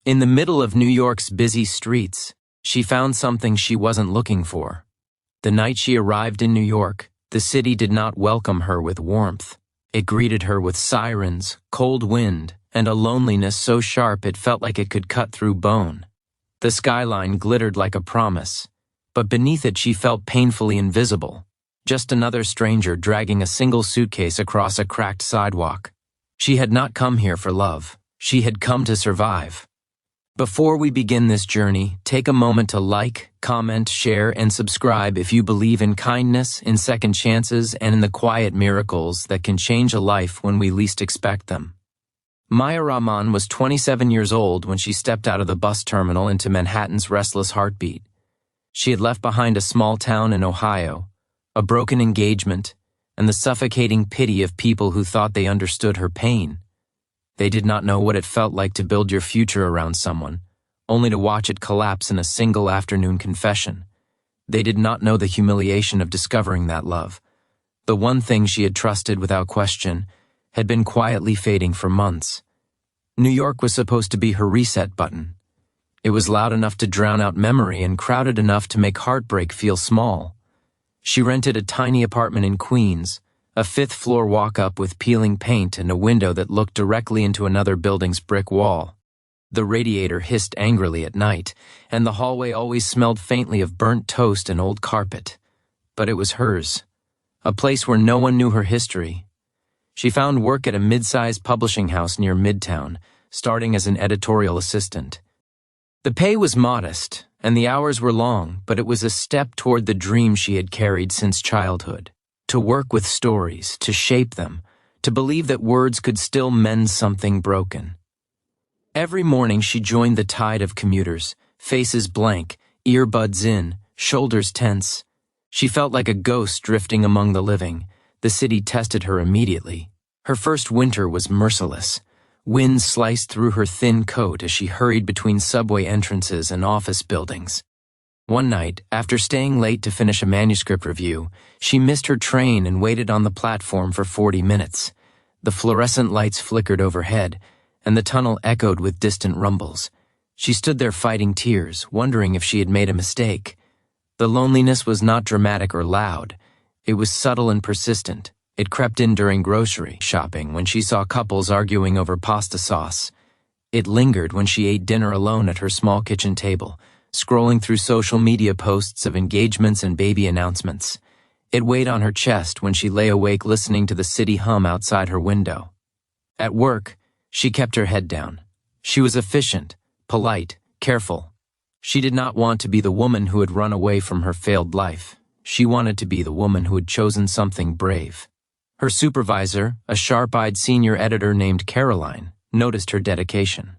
In the middle of New York's busy streets, she found something she wasn't looking for. The night she arrived in New York, the city did not welcome her with warmth. It greeted her with sirens, cold wind, and a loneliness so sharp it felt like it could cut through bone. The skyline glittered like a promise, but beneath it she felt painfully invisible, just another stranger dragging a single suitcase across a cracked sidewalk. She had not come here for love. She had come to survive. Before we begin this journey, take a moment to like, comment, share, and subscribe if you believe in kindness, in second chances, and in the quiet miracles that can change a life when we least expect them. Maya Rahman was 27 years old when she stepped out of the bus terminal into Manhattan's restless heartbeat. She had left behind a small town in Ohio, a broken engagement, and the suffocating pity of people who thought they understood her pain. They did not know what it felt like to build your future around someone, only to watch it collapse in a single afternoon confession. They did not know the humiliation of discovering that love. The one thing she had trusted without question had been quietly fading for months. New York was supposed to be her reset button. It was loud enough to drown out memory and crowded enough to make heartbreak feel small. She rented a tiny apartment in Queens, a fifth-floor walk-up with peeling paint and a window that looked directly into another building's brick wall. The radiator hissed angrily at night, and the hallway always smelled faintly of burnt toast and old carpet. But it was hers, a place where no one knew her history. She found work at a mid-sized publishing house near Midtown, starting as an editorial assistant. The pay was modest, and the hours were long, but it was a step toward the dream she had carried since childhood. To work with stories, to shape them, to believe that words could still mend something broken. Every morning she joined the tide of commuters, faces blank, earbuds in, shoulders tense. She felt like a ghost drifting among the living. The city tested her immediately. Her first winter was merciless. Wind sliced through her thin coat as she hurried between subway entrances and office buildings. One night, after staying late to finish a manuscript review, she missed her train and waited on the platform for 40 minutes. The fluorescent lights flickered overhead, and the tunnel echoed with distant rumbles. She stood there fighting tears, wondering if she had made a mistake. The loneliness was not dramatic or loud. It was subtle and persistent. It crept in during grocery shopping when she saw couples arguing over pasta sauce. It lingered when she ate dinner alone at her small kitchen table, scrolling through social media posts of engagements and baby announcements. It weighed on her chest when she lay awake listening to the city hum outside her window. At work, she kept her head down. She was efficient, polite, careful. She did not want to be the woman who had run away from her failed life. She wanted to be the woman who had chosen something brave. Her supervisor, a sharp-eyed senior editor named Caroline, noticed her dedication.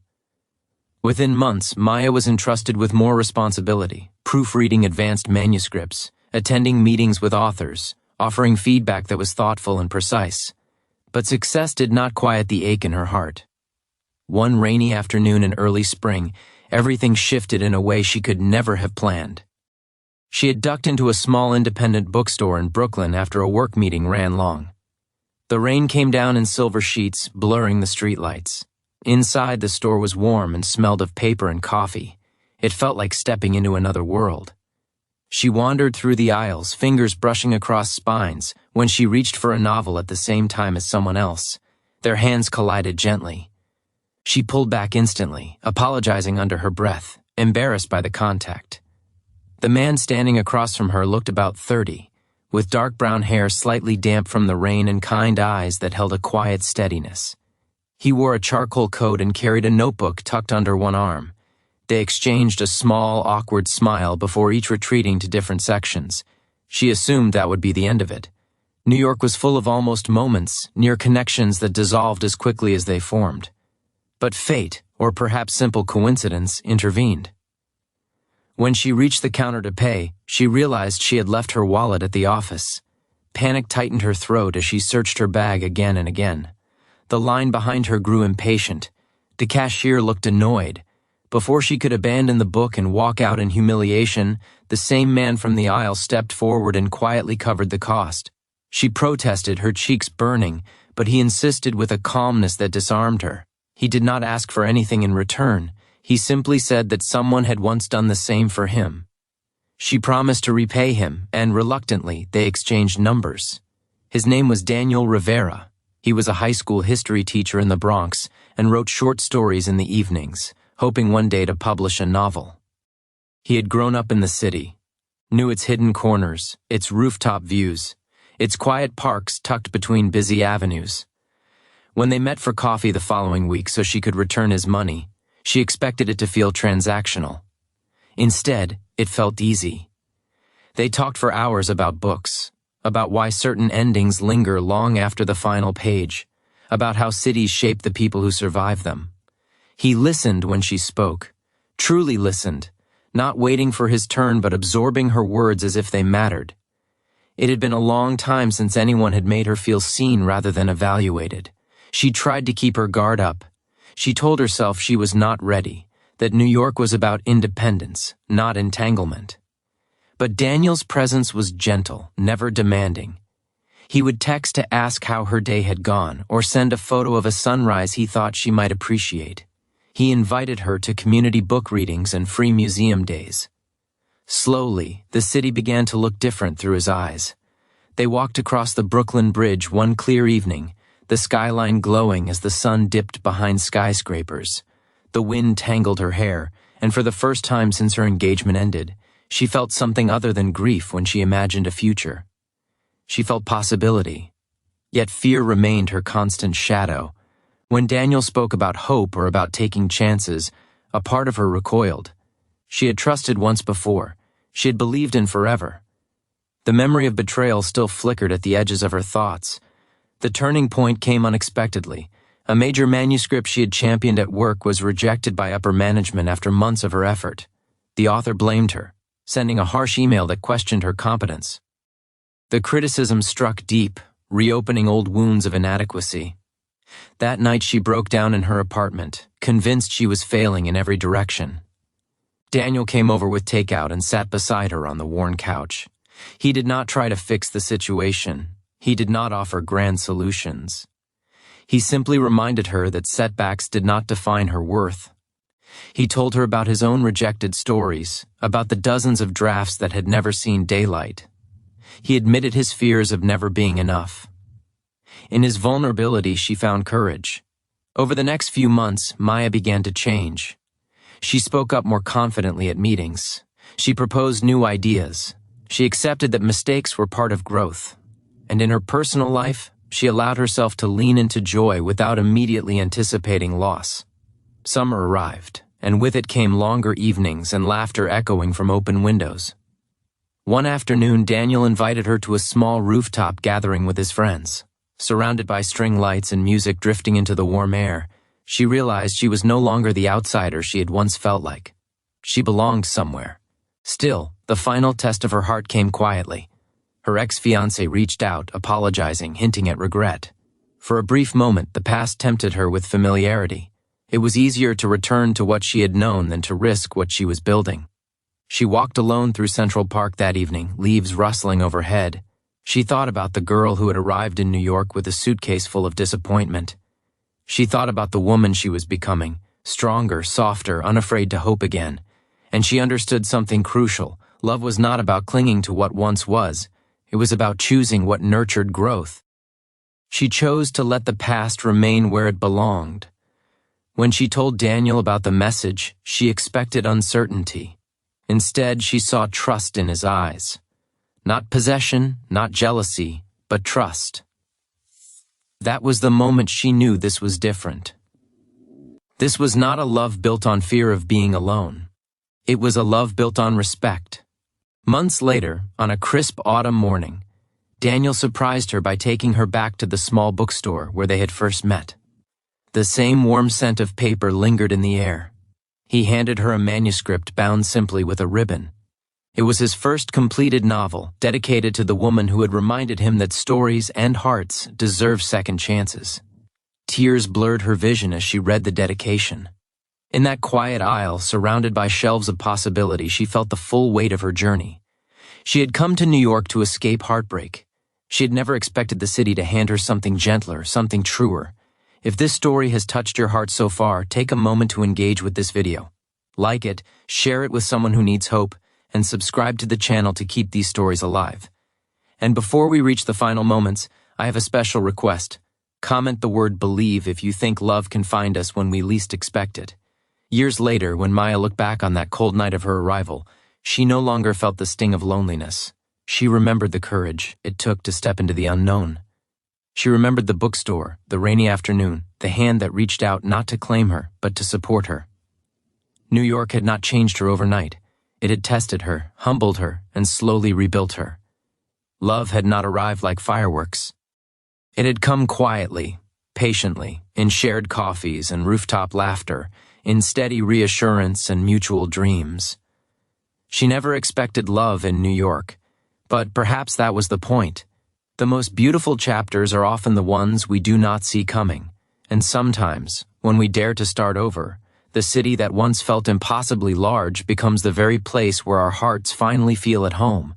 Within months, Maya was entrusted with more responsibility, proofreading advanced manuscripts, attending meetings with authors, offering feedback that was thoughtful and precise. But success did not quiet the ache in her heart. One rainy afternoon in early spring, everything shifted in a way she could never have planned. She had ducked into a small independent bookstore in Brooklyn after a work meeting ran long. The rain came down in silver sheets, blurring the streetlights. Inside, the store was warm and smelled of paper and coffee. It felt like stepping into another world. She wandered through the aisles, fingers brushing across spines, when she reached for a novel at the same time as someone else. Their hands collided gently. She pulled back instantly, apologizing under her breath, embarrassed by the contact. The man standing across from her looked about 30, with dark brown hair slightly damp from the rain and kind eyes that held a quiet steadiness. He wore a charcoal coat and carried a notebook tucked under one arm. They exchanged a small, awkward smile before each retreating to different sections. She assumed that would be the end of it. New York was full of almost moments, near connections that dissolved as quickly as they formed. But fate, or perhaps simple coincidence, intervened. When she reached the counter to pay, she realized she had left her wallet at the office. Panic tightened her throat as she searched her bag again and again. The line behind her grew impatient. The cashier looked annoyed. Before she could abandon the book and walk out in humiliation, the same man from the aisle stepped forward and quietly covered the cost. She protested, her cheeks burning, but he insisted with a calmness that disarmed her. He did not ask for anything in return. He simply said that someone had once done the same for him. She promised to repay him, and reluctantly, they exchanged numbers. His name was Daniel Rivera. He was a high school history teacher in the Bronx and wrote short stories in the evenings, hoping one day to publish a novel. He had grown up in the city, knew its hidden corners, its rooftop views, its quiet parks tucked between busy avenues. When they met for coffee the following week so she could return his money, she expected it to feel transactional. Instead, it felt easy. They talked for hours about books, about why certain endings linger long after the final page, about how cities shape the people who survive them. He listened when she spoke, truly listened, not waiting for his turn but absorbing her words as if they mattered. It had been a long time since anyone had made her feel seen rather than evaluated. She tried to keep her guard up. She told herself she was not ready, that New York was about independence, not entanglement. But Daniel's presence was gentle, never demanding. He would text to ask how her day had gone, or send a photo of a sunrise he thought she might appreciate. He invited her to community book readings and free museum days. Slowly, the city began to look different through his eyes. They walked across the Brooklyn Bridge one clear evening, the skyline glowing as the sun dipped behind skyscrapers. The wind tangled her hair, and for the first time since her engagement ended, she felt something other than grief when she imagined a future. She felt possibility, yet fear remained her constant shadow. When Daniel spoke about hope or about taking chances, a part of her recoiled. She had trusted once before. She had believed in forever. The memory of betrayal still flickered at the edges of her thoughts. The turning point came unexpectedly. A major manuscript she had championed at work was rejected by upper management after months of her effort. The author blamed her, sending a harsh email that questioned her competence. The criticism struck deep, reopening old wounds of inadequacy. That night she broke down in her apartment, convinced she was failing in every direction. Daniel came over with takeout and sat beside her on the worn couch. He did not try to fix the situation. He did not offer grand solutions. He simply reminded her that setbacks did not define her worth. He told her about his own rejected stories, about the dozens of drafts that had never seen daylight. He admitted his fears of never being enough. In his vulnerability, she found courage. Over the next few months, Maya began to change. She spoke up more confidently at meetings. She proposed new ideas. She accepted that mistakes were part of growth. And in her personal life, she allowed herself to lean into joy without immediately anticipating loss. Summer arrived, and with it came longer evenings and laughter echoing from open windows. One afternoon, Daniel invited her to a small rooftop gathering with his friends. Surrounded by string lights and music drifting into the warm air, she realized she was no longer the outsider she had once felt like. She belonged somewhere. Still, the final test of her heart came quietly. Her ex-fiancé reached out, apologizing, hinting at regret. For a brief moment, the past tempted her with familiarity. It was easier to return to what she had known than to risk what she was building. She walked alone through Central Park that evening, leaves rustling overhead. She thought about the girl who had arrived in New York with a suitcase full of disappointment. She thought about the woman she was becoming, stronger, softer, unafraid to hope again. And she understood something crucial. Love was not about clinging to what once was. It was about choosing what nurtured growth. She chose to let the past remain where it belonged. When she told Daniel about the message, she expected uncertainty. Instead, she saw trust in his eyes. Not possession, not jealousy, but trust. That was the moment she knew this was different. This was not a love built on fear of being alone. It was a love built on respect. Months later, on a crisp autumn morning, Daniel surprised her by taking her back to the small bookstore where they had first met. The same warm scent of paper lingered in the air. He handed her a manuscript bound simply with a ribbon. It was his first completed novel, dedicated to the woman who had reminded him that stories and hearts deserve second chances. Tears blurred her vision as she read the dedication. In that quiet aisle, surrounded by shelves of possibility, she felt the full weight of her journey. She had come to New York to escape heartbreak. She had never expected the city to hand her something gentler, something truer. If this story has touched your heart so far, take a moment to engage with this video. Like it, share it with someone who needs hope, and subscribe to the channel to keep these stories alive. And before we reach the final moments, I have a special request. Comment the word believe if you think love can find us when we least expect it. Years later, when Maya looked back on that cold night of her arrival, she no longer felt the sting of loneliness. She remembered the courage it took to step into the unknown. She remembered the bookstore, the rainy afternoon, the hand that reached out not to claim her, but to support her. New York had not changed her overnight. It had tested her, humbled her, and slowly rebuilt her. Love had not arrived like fireworks. It had come quietly, patiently, in shared coffees and rooftop laughter, in steady reassurance and mutual dreams. She never expected love in New York, but perhaps that was the point. The most beautiful chapters are often the ones we do not see coming, and sometimes, when we dare to start over, the city that once felt impossibly large becomes the very place where our hearts finally feel at home.